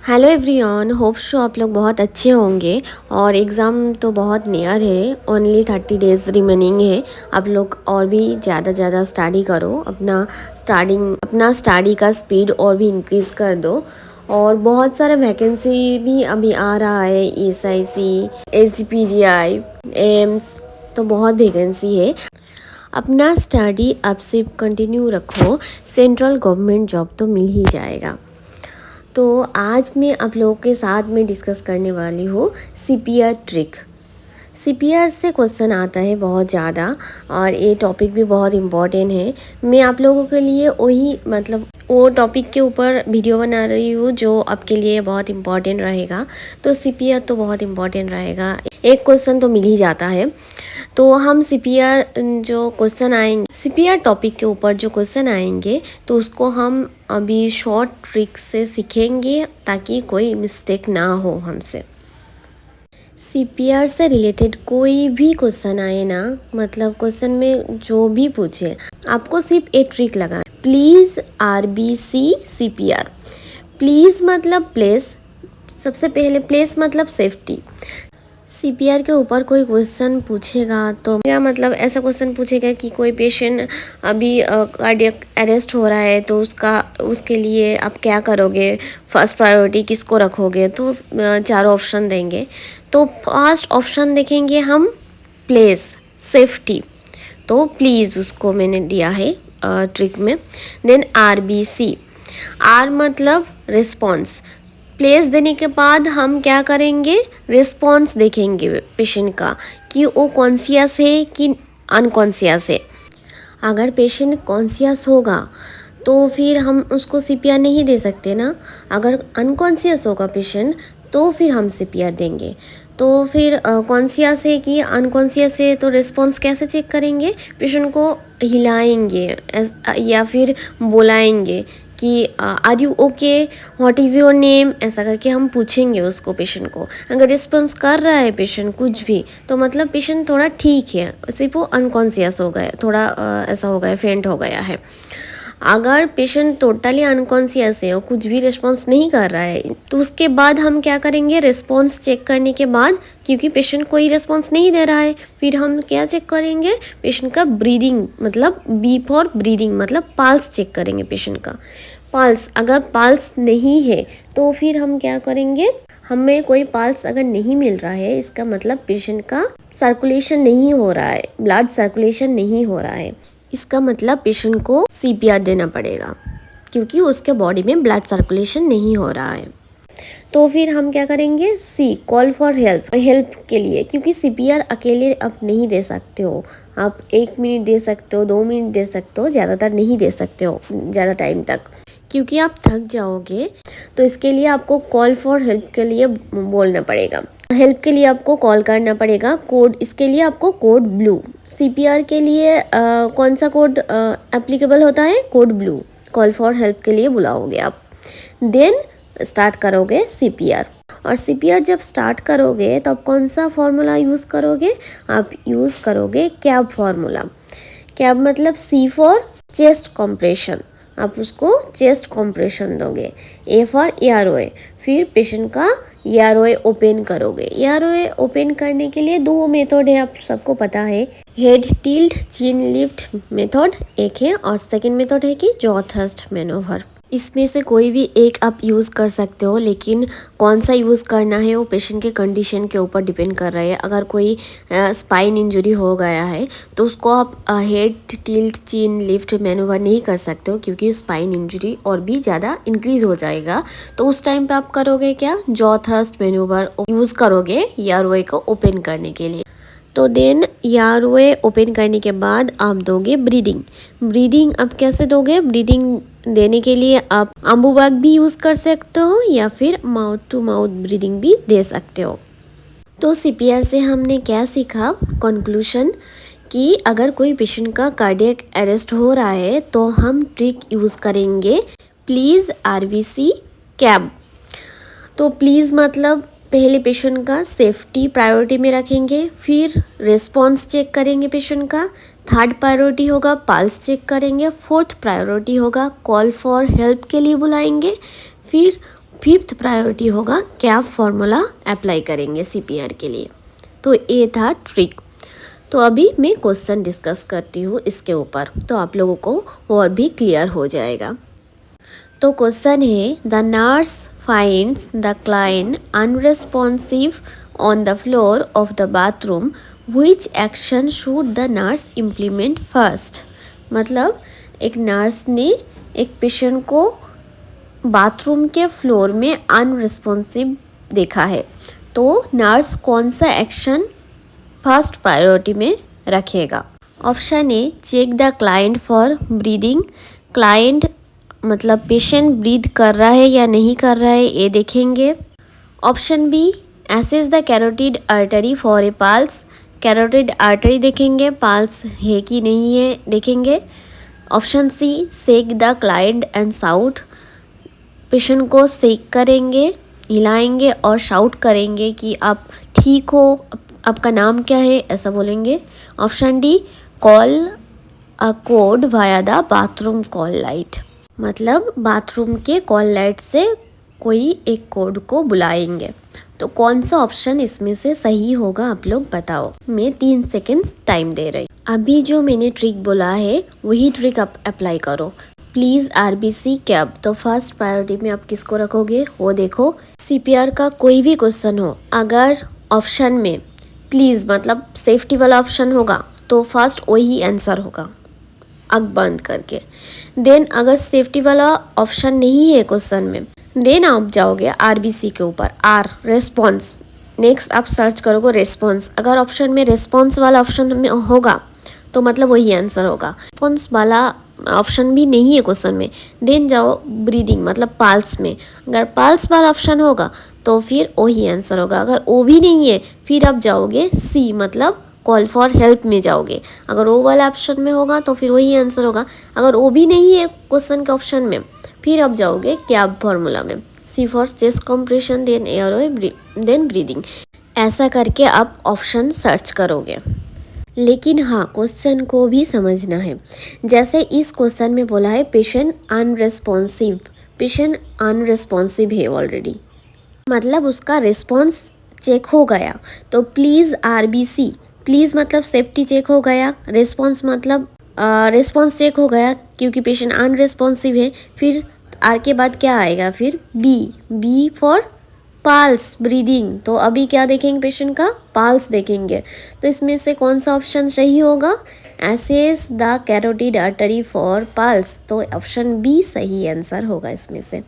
Hello everyone, hope show आप लोग बहुत अच्छे होंगे। और एग्ज़ाम तो बहुत नियर है, ओनली 30 डेज़ रिमेनिंग है। आप लोग और भी ज़्यादा स्टडी करो, अपना स्टडी का स्पीड और भी इंक्रीज़ कर दो। और बहुत सारा वैकेंसी भी अभी आ रहा है, SIC, SGPGI, एम्स, तो बहुत वैकेंसी है। अपना स्टडी अब से कंटिन्यू रखो, सेंट्रल गवर्नमेंट जॉब तो मिल ही जाएगा। तो आज मैं आप लोगों के साथ में डिस्कस करने वाली हूँ CPR ट्रिक। CPR से क्वेश्चन आता है बहुत ज़्यादा, और ये टॉपिक भी बहुत इम्पॉर्टेंट है। मैं आप लोगों के लिए वो टॉपिक के ऊपर वीडियो बना रही हूँ जो आपके लिए बहुत इम्पॉर्टेंट रहेगा। तो CPR तो बहुत इम्पॉर्टेंट रहेगा, एक क्वेश्चन तो मिल ही जाता है। तो हम CPR जो क्वेश्चन आएंगे, CPR टॉपिक के ऊपर जो क्वेश्चन आएंगे, तो उसको हम अभी शॉर्ट ट्रिक से सीखेंगे ताकि कोई मिस्टेक ना हो हमसे। CPR से रिलेटेड कोई भी क्वेश्चन आए ना, मतलब क्वेश्चन में जो भी पूछे, आपको सिर्फ एक ट्रिक लगा, प्लीज़ RBC CPR। प्लीज़ मतलब प्लेस, सबसे पहले प्लेस मतलब सेफ्टी। CPR के ऊपर कोई क्वेश्चन पूछेगा तो क्या मतलब ऐसा क्वेश्चन पूछेगा कि कोई पेशेंट अभी कार्डियक अरेस्ट हो रहा है, तो उसके लिए आप क्या करोगे, फर्स्ट प्रायोरिटी किसको रखोगे। तो चारों ऑप्शन देंगे। तो फर्स्ट ऑप्शन देखेंगे हम, प्लेस सेफ्टी, तो प्लीज़ उसको मैंने दिया है ट्रिक में। देन RBC, R मतलब रिस्पॉन्स। प्लेस देने के बाद हम क्या करेंगे, रिस्पॉन्स देखेंगे पेशेंट का कि वो कॉन्शियस है कि अनकॉन्शियस है। अगर पेशेंट कॉन्शियस होगा तो फिर हम उसको CPR नहीं दे सकते ना। अगर अनकॉन्शियस होगा पेशेंट तो फिर हम CPR देंगे। तो फिर कॉन्शियस है कि अनकॉन्शियस है, तो रिस्पॉन्स कैसे चेक करेंगे, पेशेंट को हिलाएंगे या फिर बुलाएंगे कि are you okay, what is your name, ऐसा करके हम पूछेंगे उसको पेशेंट को। अगर रिस्पॉन्स कर रहा है पेशेंट कुछ भी, तो मतलब पेशेंट थोड़ा ठीक है, सिर्फ वो अनकॉन्शियस हो गया, थोड़ा ऐसा हो गया, फेंट हो गया है। अगर पेशेंट टोटली अनकॉन्शियस है और कुछ भी रिस्पॉन्स नहीं कर रहा है, तो उसके बाद हम क्या करेंगे, रिस्पॉन्स चेक करने के बाद, क्योंकि पेशेंट कोई रिस्पॉन्स नहीं दे रहा है, फिर हम क्या चेक करेंगे, पेशेंट का ब्रीदिंग, मतलब B फॉर ब्रीदिंग, मतलब पल्स चेक करेंगे पेशेंट का पल्स। अगर पल्स नहीं है तो फिर हम क्या करेंगे, हमें कोई पल्स अगर नहीं मिल रहा है, इसका मतलब पेशेंट का सर्कुलेशन नहीं हो रहा है, ब्लड सर्कुलेशन नहीं हो रहा है, इसका मतलब पेशेंट को CPR देना पड़ेगा, क्योंकि उसके बॉडी में ब्लड सर्कुलेशन नहीं हो रहा है। तो फिर हम क्या करेंगे, C कॉल फॉर हेल्प के लिए, क्योंकि CPR अकेले आप नहीं दे सकते हो। आप 1 मिनट दे सकते हो, 2 मिनट दे सकते हो, ज़्यादातर नहीं दे सकते हो ज़्यादा टाइम तक, क्योंकि आप थक जाओगे। तो इसके लिए आपको कॉल फॉर हेल्प के लिए बोलना पड़ेगा, हेल्प के लिए आपको कॉल करना पड़ेगा। कोड, इसके लिए आपको कोड ब्लू, CPR के लिए कौन सा कोड एप्लीकेबल होता है, code blue, call for help के लिए बुलाओगे आप। देन स्टार्ट करोगे CPR। और CPR जब स्टार्ट करोगे तो आप कौन सा फॉर्मूला यूज़ करोगे, आप यूज़ करोगे कैब फार्मूला। कैब मतलब C फॉर चेस्ट कॉम्प्रेशन, आप उसको चेस्ट कॉम्प्रेशन दोगे। A फॉर एयरवे, फिर पेशेंट का एयरवे ओपन करोगे। एयरवे ओपन करने के लिए 2 मेथड है, आप सबको पता है, हेड टिल्ट चिन लिफ्ट मेथड एक है, और सेकेंड मेथड है कि जॉ थ्रस्ट मैनोवर। इसमें से कोई भी एक आप यूज़ कर सकते हो, लेकिन कौन सा यूज़ करना है वो पेशेंट के कंडीशन के ऊपर डिपेंड कर रहा है। अगर कोई स्पाइन इंजरी हो गया है तो उसको आप हेड टिल्ट चिन लिफ्ट मैनूवर नहीं कर सकते हो, क्योंकि स्पाइन इंजरी और भी ज़्यादा इंक्रीज़ हो जाएगा। तो उस टाइम पे आप करोगे क्या, जॉ थ्रस्ट मैनूवर यूज़ करोगे एयरवे को ओपन करने के लिए। तो देन एयरवे ओपन करने के बाद आप दोगे ब्रीदिंग। ब्रीदिंग आप कैसे दोगे, ब्रीदिंग देने के लिए आप अम्बुबाग भी यूज़ कर सकते हो या फिर माउथ टू माउथ ब्रीदिंग भी दे सकते हो। तो CPR से हमने क्या सीखा, कंक्लूशन, कि अगर कोई पेशेंट का कार्डियक अरेस्ट हो रहा है तो हम ट्रिक यूज़ करेंगे, प्लीज़ RBC कैब। तो प्लीज़ मतलब पहले पेशेंट का सेफ्टी प्रायोरिटी में रखेंगे, फिर रिस्पॉन्स चेक करेंगे पेशेंट का, थर्ड प्रायोरिटी होगा पल्स चेक करेंगे, फोर्थ प्रायोरिटी होगा कॉल फॉर हेल्प के लिए बुलाएंगे, फिर फिफ्थ प्रायोरिटी होगा कैप फॉर्मूला अप्लाई करेंगे CPR के लिए। तो ये था ट्रिक। तो अभी मैं क्वेश्चन डिस्कस करती हूँ इसके ऊपर, तो आप लोगों को और भी क्लियर हो जाएगा। तो क्वेश्चन है, the nurse finds the client unresponsive on the floor of the bathroom, which action should the nurse implement first. मतलब एक नर्स ने एक पेशेंट को बाथरूम के फ्लोर में अनरिस्पॉन्सिव देखा है, तो नर्स कौन सा एक्शन फर्स्ट प्रायोरिटी में रखेगा। Option a, check the client for breathing. Client मतलब पेशेंट ब्रीथ कर रहा है या नहीं कर रहा है ये देखेंगे। Option b, assess the carotid artery for a pulse. Carotid artery देखेंगे, पल्स है कि नहीं है देखेंगे। Option c, shake the client and shout. Patient को सेक करेंगे, हिलाएंगे और शाउट करेंगे कि आप ठीक हो, आपका नाम क्या है, ऐसा बोलेंगे। Option D, call a code via the bathroom call light. मतलब बाथरूम के कॉल लाइट से कोई एक कोड को बुलाएंगे। तो कौन सा ऑप्शन इसमें से सही होगा आप लोग बताओ। मैं 3 सेकेंड्स टाइम दे रही। अभी जो मैंने ट्रिक बोला है वही ट्रिक आप अप्लाई करो। प्लीज़ RBC कैब, तो फर्स्ट प्रायोरिटी में आप किसको रखोगे वो देखो। CPR का कोई भी क्वेश्चन हो, अगर ऑप्शन में प्लीज़ मतलब सेफ्टी वाला ऑप्शन होगा तो फर्स्ट वही आंसर होगा आँख बंद करके। देन अगर सेफ्टी वाला ऑप्शन नहीं है क्वेश्चन में, देन आप जाओगे RBC के ऊपर, आर रेस्पॉन्स। नेक्स्ट आप सर्च करोगे रेस्पॉन्स। अगर ऑप्शन में रेस्पॉन्स वाला ऑप्शन में होगा तो मतलब वही आंसर होगा। रेस्पॉन्स वाला ऑप्शन भी नहीं है क्वेश्चन में, देन जाओ ब्रीदिंग मतलब पल्स में। अगर पल्स वाला ऑप्शन होगा तो फिर वही आंसर होगा। अगर वो भी नहीं है फिर आप जाओगे C मतलब कॉल फॉर हेल्प में जाओगे। अगर वो वाला ऑप्शन में होगा तो फिर वही आंसर होगा। अगर वो भी नहीं है क्वेश्चन के ऑप्शन में फिर आप जाओगे कैब फॉर्मूला में, C for chest compression, then airway, then breathing. ऐसा करके आप ऑप्शन सर्च करोगे। लेकिन हाँ, क्वेश्चन को भी समझना है। जैसे इस क्वेश्चन में बोला है पेशेंट अनरेस्पॉन्सिव, पेशेंट अनरेस्पॉन्सिव है ऑलरेडी, मतलब उसका रिस्पॉन्स चेक हो गया। तो प्लीज़ RBC, प्लीज़ मतलब सेफ्टी चेक हो गया, रिस्पॉन्स मतलब रिस्पॉन्स चेक हो गया क्योंकि पेशेंट अनरेस्पॉन्सिव है। फिर R के बाद क्या आएगा, फिर B फॉर पल्स ब्रीदिंग। तो अभी क्या देखेंगे, पेशेंट का पल्स देखेंगे। तो इसमें से कौन सा ऑप्शन सही होगा, assess the carotid artery for pulse. तो ऑप्शन B सही आंसर होगा इसमें से।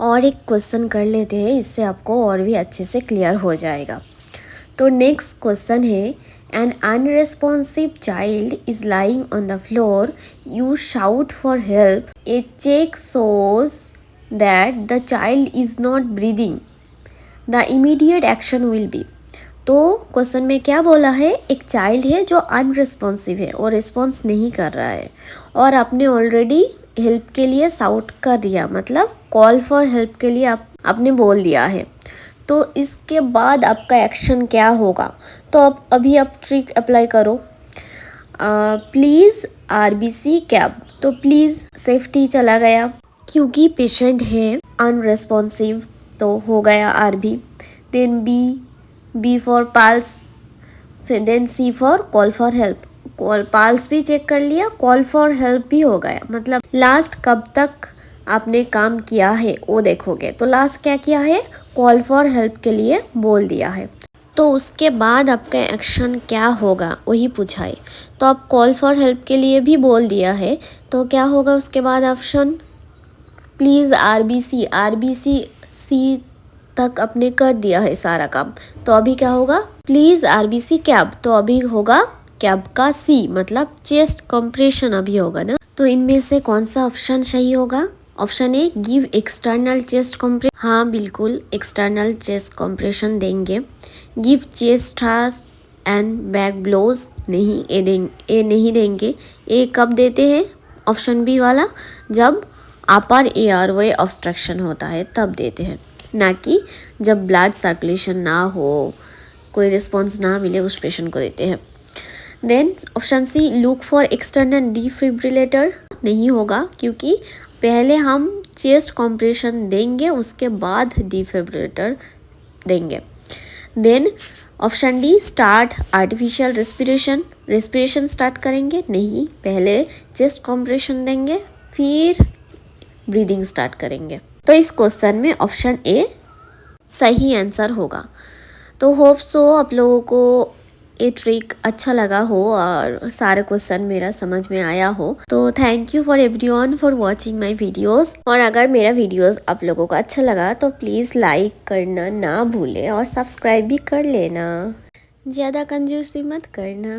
और एक क्वेश्चन कर लेते हैं, इससे आपको और भी अच्छे से क्लियर हो जाएगा। तो नेक्स्ट क्वेश्चन है, an unresponsive child is lying on the floor, you shout for help, a check shows that the child is not breathing, the immediate action will be. तो क्वेश्चन में क्या बोला है, एक चाइल्ड है जो अनरेस्पॉन्सिव है और रिस्पॉन्स नहीं कर रहा है और आपने ऑलरेडी हेल्प के लिए शाउट कर दिया, मतलब कॉल फॉर हेल्प के लिए आपने बोल दिया है। तो इसके बाद आपका एक्शन क्या होगा, तो अभी आप ट्रिक अप्लाई करो। प्लीज़ RBC कैब, तो प्लीज़ सेफ्टी चला गया क्योंकि पेशेंट है अनरेस्पॉन्सिव, तो हो गया RB। Then B for pulse, फिर then C for call for help. Call pulse भी चेक कर लिया, कॉल फॉर हेल्प भी हो गया। मतलब लास्ट कब तक आपने काम किया है वो देखोगे। तो लास्ट क्या किया है, कॉल फॉर हेल्प के लिए बोल दिया है। तो उसके बाद आपका एक्शन क्या होगा वही पूछा है। तो आप कॉल फॉर हेल्प के लिए भी बोल दिया है, तो क्या होगा उसके बाद ऑप्शन, प्लीज़ RBC C तक आपने कर दिया है सारा काम। तो अभी क्या होगा, प्लीज़ RBC कैब, तो अभी होगा कैब का C मतलब चेस्ट कंप्रेशन अभी होगा ना। तो इनमें से कौन सा ऑप्शन सही होगा, option a, give external chest compression. हाँ बिल्कुल एक्सटर्नल चेस्ट कंप्रेशन देंगे। Give chest thrust and back blows, नहीं ए नहीं देंगे। ए कब देते हैं, ऑप्शन बी वाला, जब अपर एयरवे ऑब्स्ट्रक्शन होता है तब देते हैं, ना कि जब ब्लड सर्कुलेशन ना हो, कोई रिस्पॉन्स ना मिले उस पेशेंट को देते हैं। Then option c, look for external defibrillator, नहीं होगा क्योंकि पहले हम चेस्ट कॉम्प्रेशन देंगे, उसके बाद डिफिब्रिलेटर देंगे। Then option d, start artificial respiration start करेंगे। नहीं, पहले चेस्ट कॉम्प्रेशन देंगे फिर ब्रीदिंग स्टार्ट करेंगे। तो इस क्वेश्चन में ऑप्शन ए सही आंसर होगा। तो होप सो आप लोगों को ये ट्रिक अच्छा लगा हो और सारे क्वेश्चन मेरा समझ में आया हो। तो thank you for everyone for watching my videos. और अगर मेरा वीडियोस आप लोगों को अच्छा लगा तो प्लीज़ लाइक करना ना भूलें और सब्सक्राइब भी कर लेना। ज़्यादा कंजूसी मत करना।